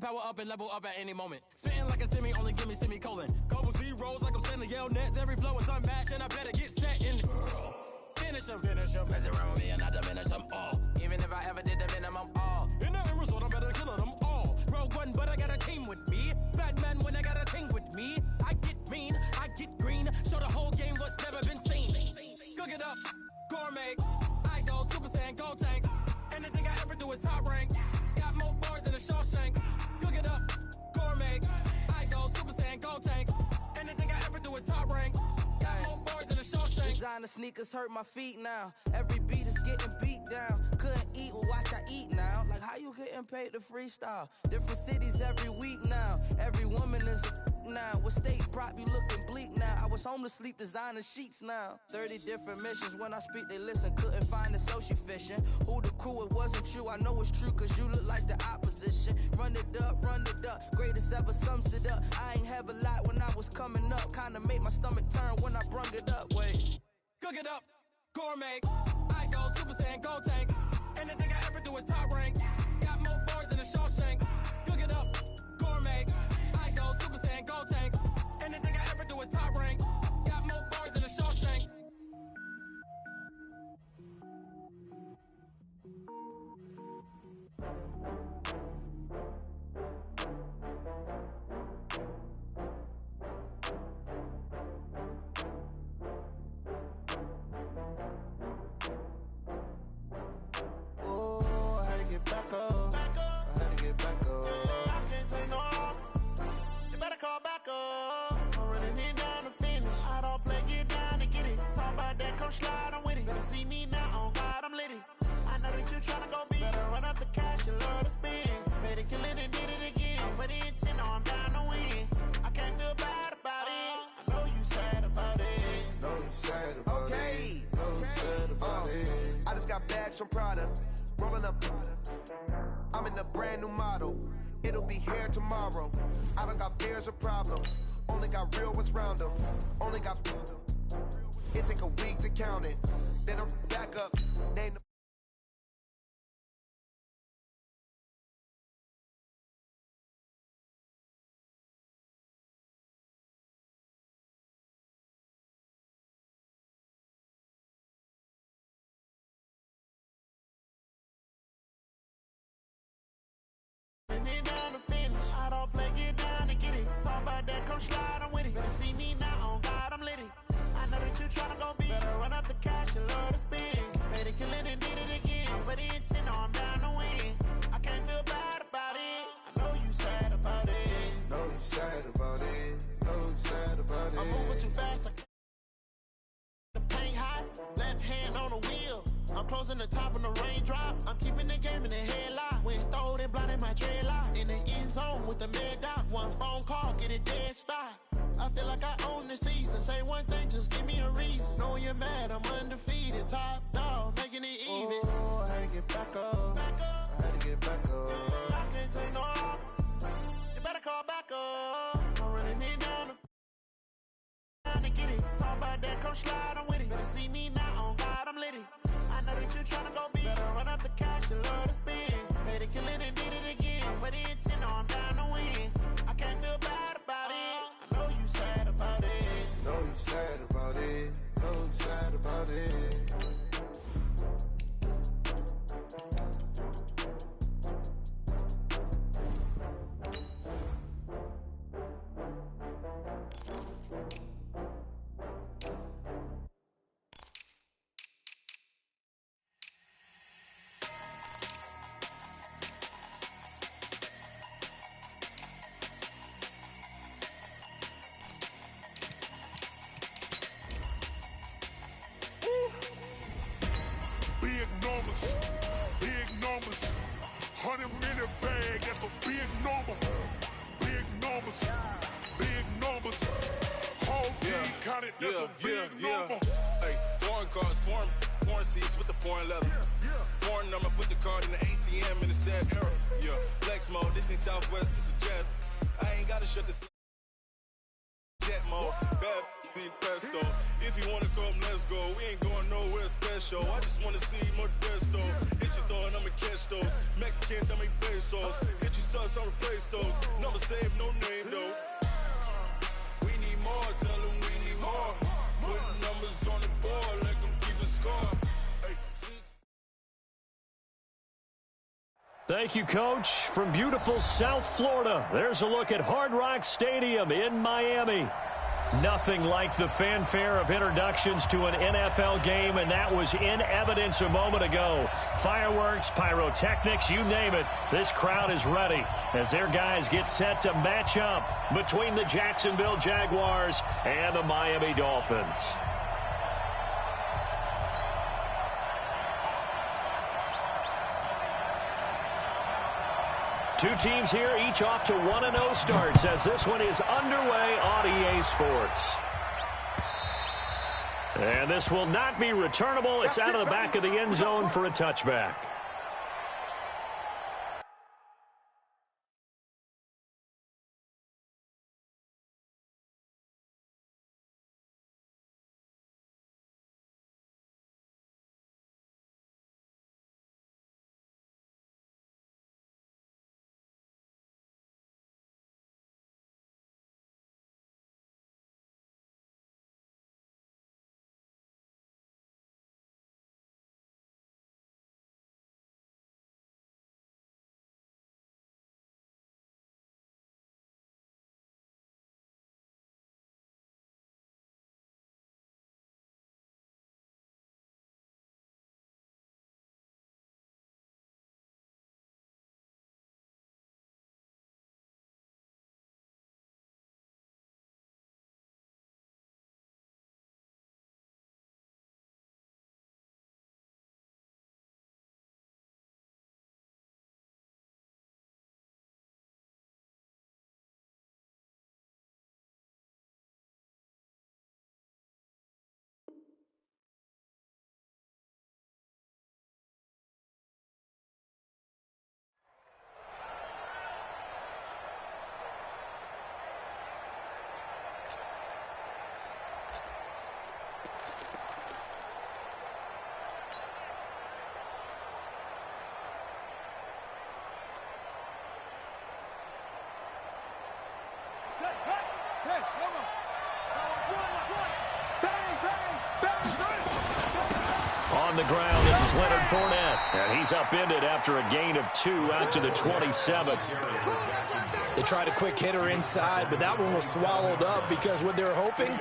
power up and level up at any moment. Spitting like a semi, only give me semicolon. Couple zeros like I'm sending yell nets. Every flow is unmatched and I better get set in. Finish them. Mess around with me and I diminish them all. Even if I ever did the minimum all. In the end result, I'm better killing them all. Rogue One, but I got a team with me. Batman when I got a team with me. I get mean, I get green. Show the whole game what's never been seen. Cook it up, gourmet. I go Super Saiyan, gold tanks. Anything I ever do is top rank. Got more bars than a Shawshank. Cook it up, gourmet. I go Super Saiyan, gold tanks. Anything I ever do is top rank. Got more bars than a Shawshank. Designer sneakers hurt my feet now. Every beat is getting beat down. Couldn't eat, well watch I eat now. Like how you getting paid to freestyle? Different cities every week now. Every woman is a now. What state prop you looking bleak now? I was home to sleep designer sheets now. 30 different missions. When I speak they listen. Couldn't find the social fishing. Who the crew? It wasn't you. I know it's true cause you look like the opposition. Run it up. Greatest ever sums it up. I ain't have a lot when I was coming up. Kinda made my stomach turn when I brung it up. Wait. Cook it up, gourmet. I go Super Saiyan, gold tanks. Anything I ever do is top rank. Got more bars than a Shawshank. Cook it up, gourmet. I go Super Saiyan, gold tanks. Anything I ever do is top rank. Got more bars than a Shawshank. From Prada, rolling up. I'm in a brand new model. It'll be here tomorrow. I don't got fears or problems. Only got real ones round them. Only got. It take a week to count it. Then I'm back up. Name the. Come slide, I'm with it. Better see me now, on God, I'm lit it. I know that you tryna go big. Better run up the cash, you love to spend. Better kill it and did it again. But the intent, no, I'm down to win. I can't feel bad about it. I know you sad about it. Know you sad about it. Know you sad about it. I'm moving too fast, I can't. The paint hot, left hand on the wheel. I'm closing the top on the raindrop. I'm keeping the game in the headlock. When throwed and blinded my dreadlock. In the end zone with the mad dot. One phone call, get it dead stop. I feel like I own the season. Say one thing, just give me a reason. Knowing you're mad, I'm undefeated. Top dog, making it even. Oh, I had to get back up. I had to get back up. I can't take no loss. You better call back up. I'm running it down to get it. Talk about that, come slide, I'm with it. Better see me now, on God, I'm lit it. I know that you tryna go big. Better run up the cash, you love to spend. Better kill it and did it again. But the intent, no, I'm down to win. I can't feel bad about it. I know you sad about it. Know you sad about it. Know you sad about it. Big numbers, 100-minute bag, that's a big number. Big numbers, whole team counted, that's a big number. Hey, foreign cars, foreign seats with the foreign leather. Foreign number, put the card in the ATM in the sad era. Yeah, flex mode, this ain't Southwest, this is jet. I ain't gotta shut the jet mode. Bad pesto. If you wanna come, let's go. We ain't going nowhere special. I just wanna see Modesto. Hit your throw and I'ma catch those. Mexican, dummy pesos. Hit your sus I replace those. Number saved, no name though. We need more, tell them we need more. Putting numbers on the board, let them keep the score. Thank you, Coach. From beautiful South Florida, there's a look at Hard Rock Stadium in Miami. Nothing like the fanfare of introductions to an NFL game, and that was in evidence a moment ago. Fireworks, pyrotechnics, you name it. This crowd is ready as their guys get set to match up between the Jacksonville Jaguars and the Miami Dolphins. Two teams here, each off to 1-0 starts as this one is underway on EA Sports. And this will not be returnable. It's out of the back of the end zone for a touchback. On the ground, this is Leonard Fournette, and he's upended after a gain of 2 out to the 27. They tried a quick hitter inside, but that one was swallowed up because what they were hoping,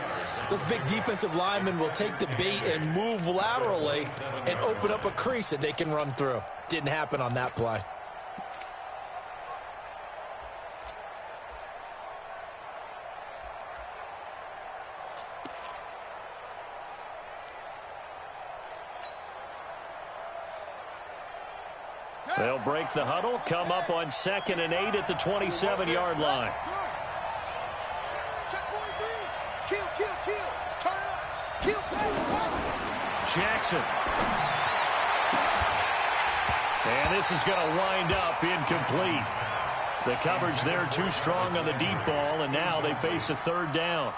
those big defensive linemen will take the bait and move laterally and open up a crease that they can run through. Didn't happen on that play. They'll break the huddle, come up on 2nd and 8 at the 27-yard line. Jackson. And this is going to wind up incomplete. The coverage there too strong on the deep ball, and now they face a 3rd down.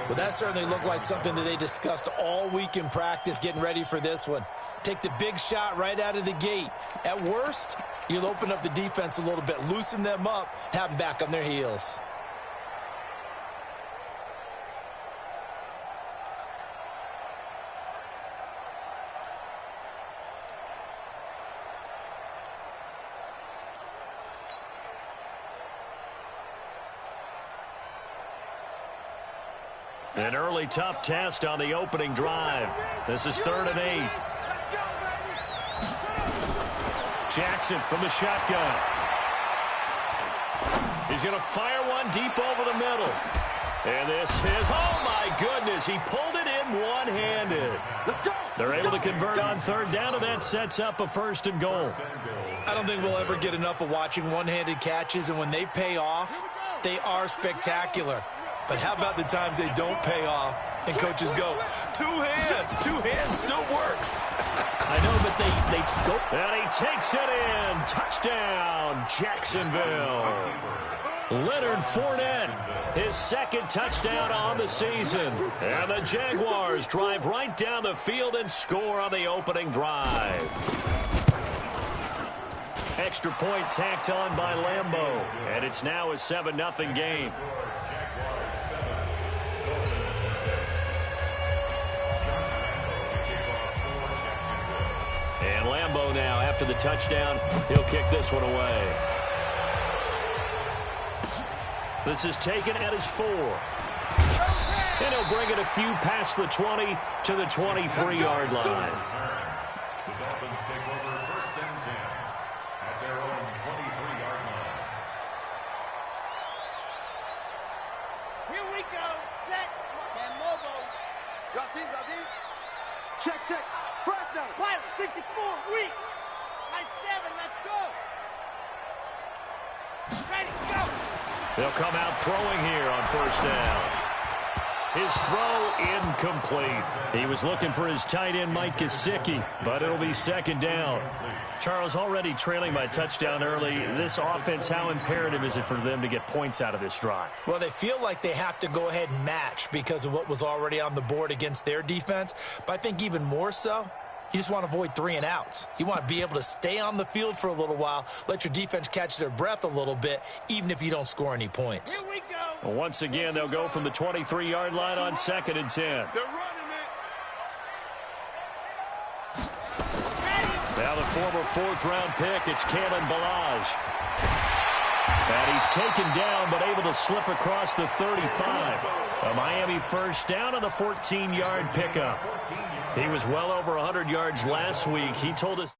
Well, that certainly looked like something that they discussed all week in practice getting ready for this one. Take the big shot right out of the gate. At worst, you'll open up the defense a little bit, loosen them up, have them back on their heels. An early tough test on the opening drive. This is 3rd and 8. Jackson from the shotgun. He's going to fire one deep over the middle. And this is, oh my goodness, he pulled it in one-handed. They're able to convert on 3rd down, and that sets up a 1st and goal. I don't think we'll ever get enough of watching one-handed catches, and when they pay off, they are spectacular. But how about the times they don't pay off and coaches go, 2 hands still works. I know, but they go. And he takes it in. Touchdown, Jacksonville. Leonard Fournette, his 2nd touchdown on the season. And the Jaguars drive right down the field and score on the opening drive. Extra point tacked on by Lambeau. And it's now a 7-0 game. And Lambeau now, after the touchdown, he'll kick this one away. This is taken at his 4. And he'll bring it a few past the 20 to the 23-yard line. The Dolphins take over 1st and 10 at their own 23-yard line. Here we go. Set. And mobile. Drop deep, drop deep. Check, check. First down. Pilot, 64. Weak. Nice 7. Let's go. Ready, go. They'll come out throwing here on 1st down. His throw incomplete. He was looking for his tight end, Mike Gesicki, but it'll be 2nd down. Charles, already trailing by touchdown early. This offense, how imperative is it for them to get points out of this drive? Well, they feel like they have to go ahead and match because of what was already on the board against their defense. But I think even more so, you just want to avoid 3 and outs. You want to be able to stay on the field for a little while, let your defense catch their breath a little bit, even if you don't score any points. Here we go. Well, once again, they'll go from the 23-yard line on 2nd and 10. They're running it. Now the former 4th-round pick, it's Kalen Ballage. And he's taken down, but able to slip across the 35. A Miami 1st down on the 14-yard pickup. He was well over 100 yards last week. He told us,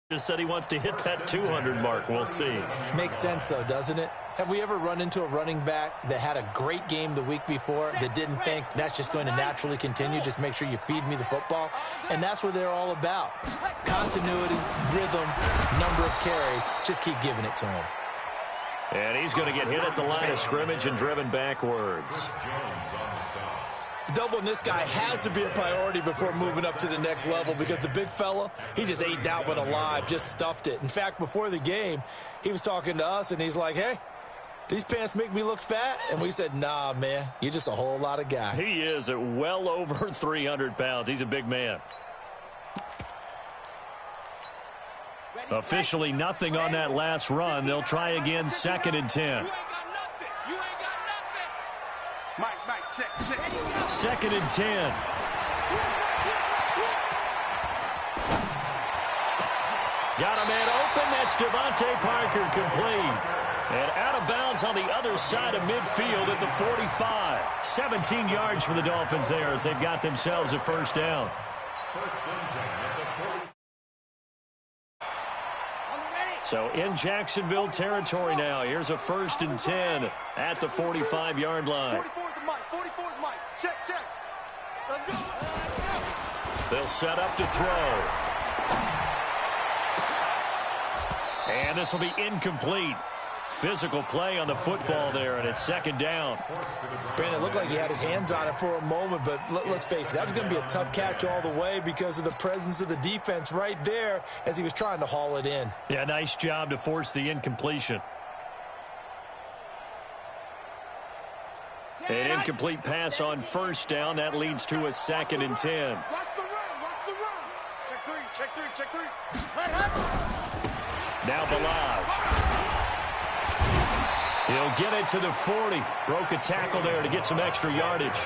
just said he wants to hit that 200 mark. We'll see. Makes sense, though, doesn't it? Have we ever run into a running back that had a great game the week before that didn't think that's just going to naturally continue? Just make sure you feed me the football. And that's what they're all about. Continuity, rhythm, number of carries. Just keep giving it to him. And he's going to get hit at the line of scrimmage and driven backwards. Doubling this guy has to be a priority before moving up to the next level because the big fella, he just ate that one alive, just stuffed it. In fact, before the game, he was talking to us, and he's like, hey, these pants make me look fat? And we said, nah, man, you're just a whole lot of guy. He is at well over 300 pounds. He's a big man. Officially nothing on that last run. They'll try again, 2nd and 10. Mike, check. 2nd and 10. Got a man open. That's Devontae Parker, complete. And out of bounds on the other side of midfield at the 45. 17 yards for the Dolphins there as they've got themselves a 1st down. 1st and 10 at the 40. So in Jacksonville territory now. Here's a 1st and 10 at the 45-yard line. 44's Mike. Check. Let's go. They'll set up to throw. And this will be incomplete. Physical play on the football there, and it's 2nd down. Brandon, it looked like he had his hands on it for a moment, but let's face it, that was going to be a tough catch all the way because of the presence of the defense right there as he was trying to haul it in. Yeah, nice job to force the incompletion. An incomplete pass on 1st down. That leads to a 2nd and 10. Watch the run. Check three. Now Ballage. He'll get it to the 40. Broke a tackle there to get some extra yardage.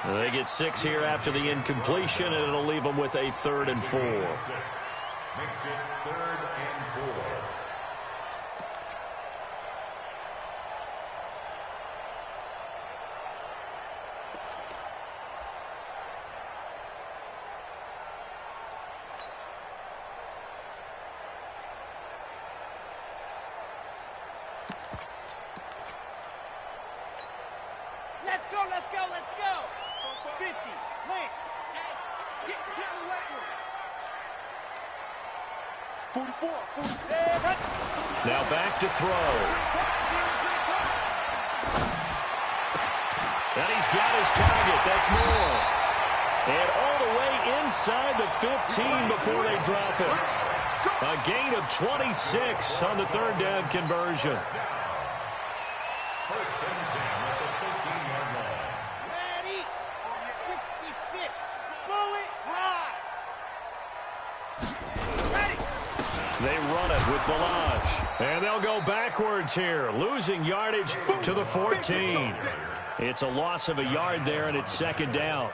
They get 6 here after the incompletion, and it'll leave them with a 3rd and 4. Makes it 3rd and 4. Let's go. 50, plant. Get in the weight room. 44, 47. Now back to throw. And he's got his target. That's Moore. And all the way inside the 15 before they drop it. A gain of 26 on the 3rd down conversion. 1st and 10 at the 13-yard line. Ready? 66. Bullet ride. Ready. They run it with Balaj. And they'll go backwards here, losing yardage to the 14. It's a loss of a yard there, and it's second down.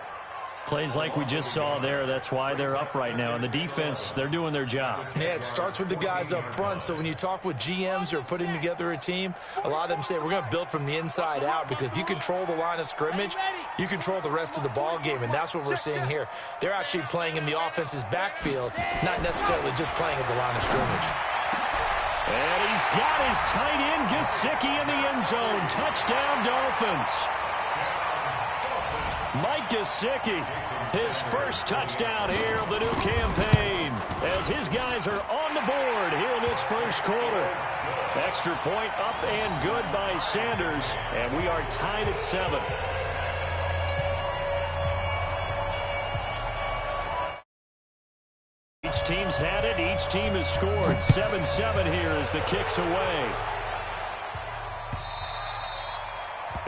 Plays like we just saw there, that's why they're up right now. And the defense, they're doing their job. Yeah, it starts with the guys up front. So when you talk with GMs who are putting together a team, a lot of them say we're going to build from the inside out, because if you control the line of scrimmage, you control the rest of the ball game, and that's what we're seeing here. They're actually playing in the offense's backfield, not necessarily just playing at the line of scrimmage. And he's got his tight end, Gesicki, in the end zone. Touchdown, Dolphins. Mike Gesicki, his first touchdown here of the new campaign, as his guys are on the board here in this first quarter. Extra point up and good by Sanders, and we are tied at 7. Each team's had it. Each team has scored. 7-7 here as the kick's away.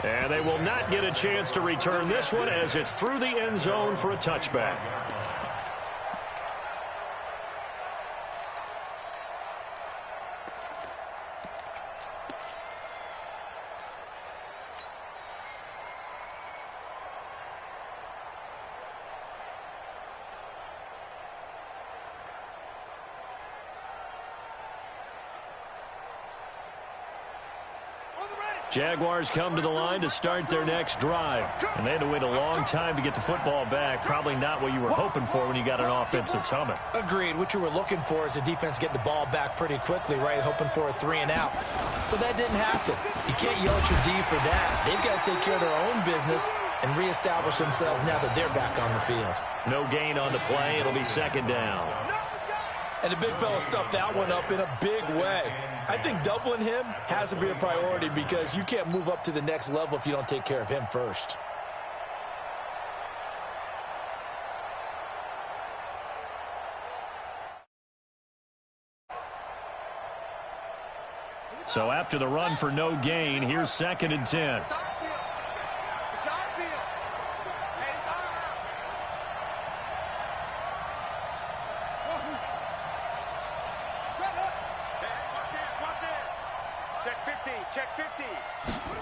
And they will not get a chance to return this one, as it's through the end zone for a touchback. Jaguars come to the line to start their next drive. And they had to wait a long time to get the football back. Probably not what you were hoping for when you got an offense that's humming. Agreed. What you were looking for is the defense get the ball back pretty quickly, right? Hoping for a 3 and out. So that didn't happen. You can't yell at your D for that. They've got to take care of their own business and reestablish themselves now that they're back on the field. No gain on the play. It'll be second down. And the big fella stuffed that one up in a big way. I think doubling him has to be a priority, because you can't move up to the next level if you don't take care of him first. So after the run for no gain, here's 2nd and 10.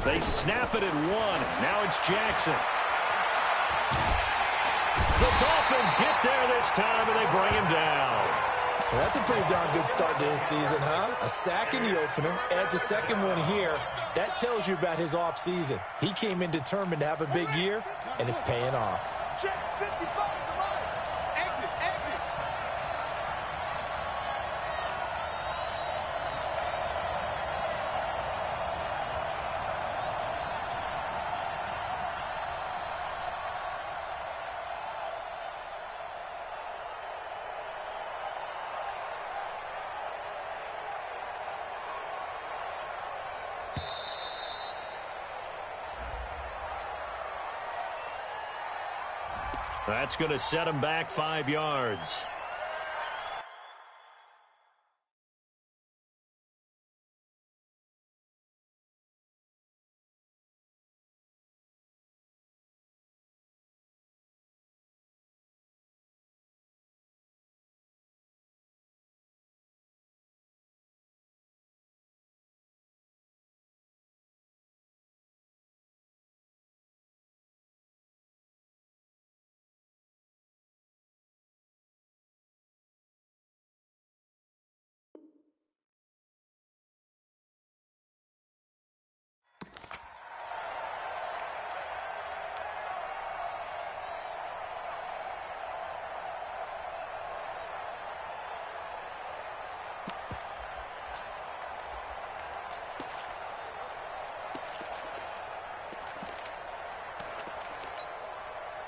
They snap it at 1. Now it's Jackson. The Dolphins get there this time, and they bring him down. Well, that's a pretty darn good start to his season, huh? A sack in the opener, adds a second one here. That tells you about his offseason. He came in determined to have a big year, and it's paying off. Check 55, come on. Exit, exit. That's going to set him back 5 yards.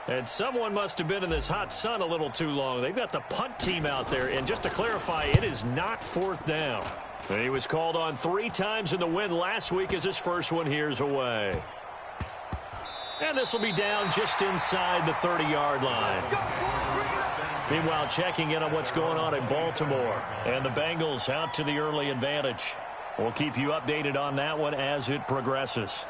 And someone must have been in this hot sun a little too long. They've got the punt team out there. And just to clarify, it is not 4th down. And he was called on 3 times in the win last week, as his first one here's away. And this will be down just inside the 30-yard line. Meanwhile, checking in on what's going on in Baltimore. And the Bengals out to the early advantage. We'll keep you updated on that one as it progresses.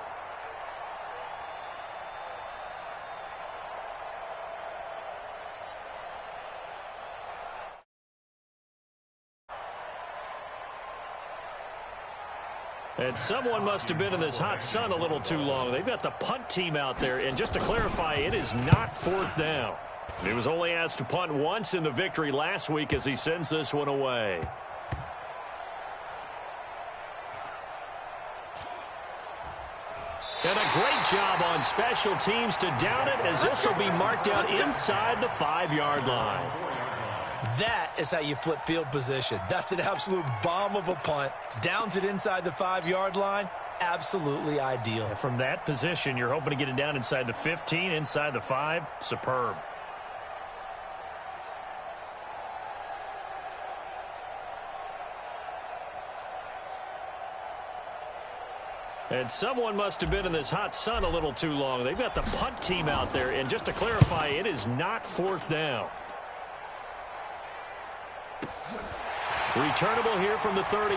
And someone must have been in this hot sun a little too long. They've got the punt team out there. And just to clarify, it is not 4th down. He was only asked to punt once in the victory last week as he sends this one away. And a great job on special teams to down it, as this will be marked out inside the 5-yard line. That is how you flip field position. That's an absolute bomb of a punt. Downs it inside the 5-yard line. Absolutely ideal. And from that position, you're hoping to get it down inside the 15, inside the 5. Superb. And someone must have been in this hot sun a little too long. They've got the punt team out there. And just to clarify, it is not 4th down. Returnable here from the 38.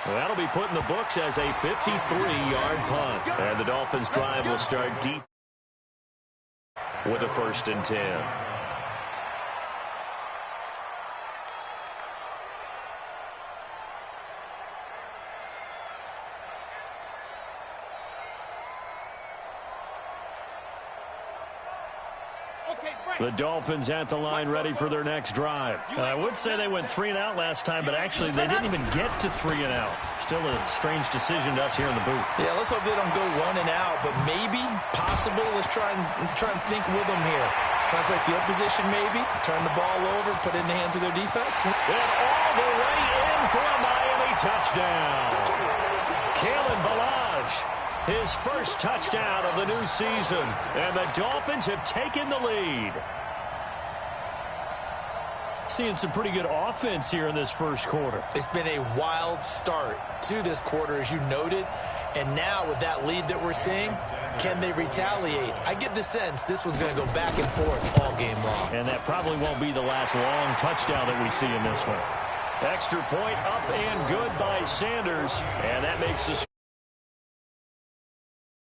Well, that'll be put in the books as a 53-yard punt. And the Dolphins' drive will start deep with a 1st and 10. The Dolphins at the line ready for their next drive. I would say they went 3 and out last time, but actually they didn't even get to 3 and out. Still a strange decision to us here in the booth. Yeah, let's hope they don't go 1 and out, but maybe, possibly, let's try and think with them here. Try to play field position maybe, turn the ball over, put it in the hands of their defense. And all the way in for a Miami touchdown. Kalen Ballage, his first touchdown of the new season, and the Dolphins have taken the lead. Seeing some pretty good offense here in this first quarter. It's been a wild start to this quarter, as you noted, and now with that lead that we're seeing, can they retaliate? I get the sense this one's going to go back and forth all game long. And that probably won't be the last long touchdown that we see in this one. Extra point up and good by Sanders, and that makes the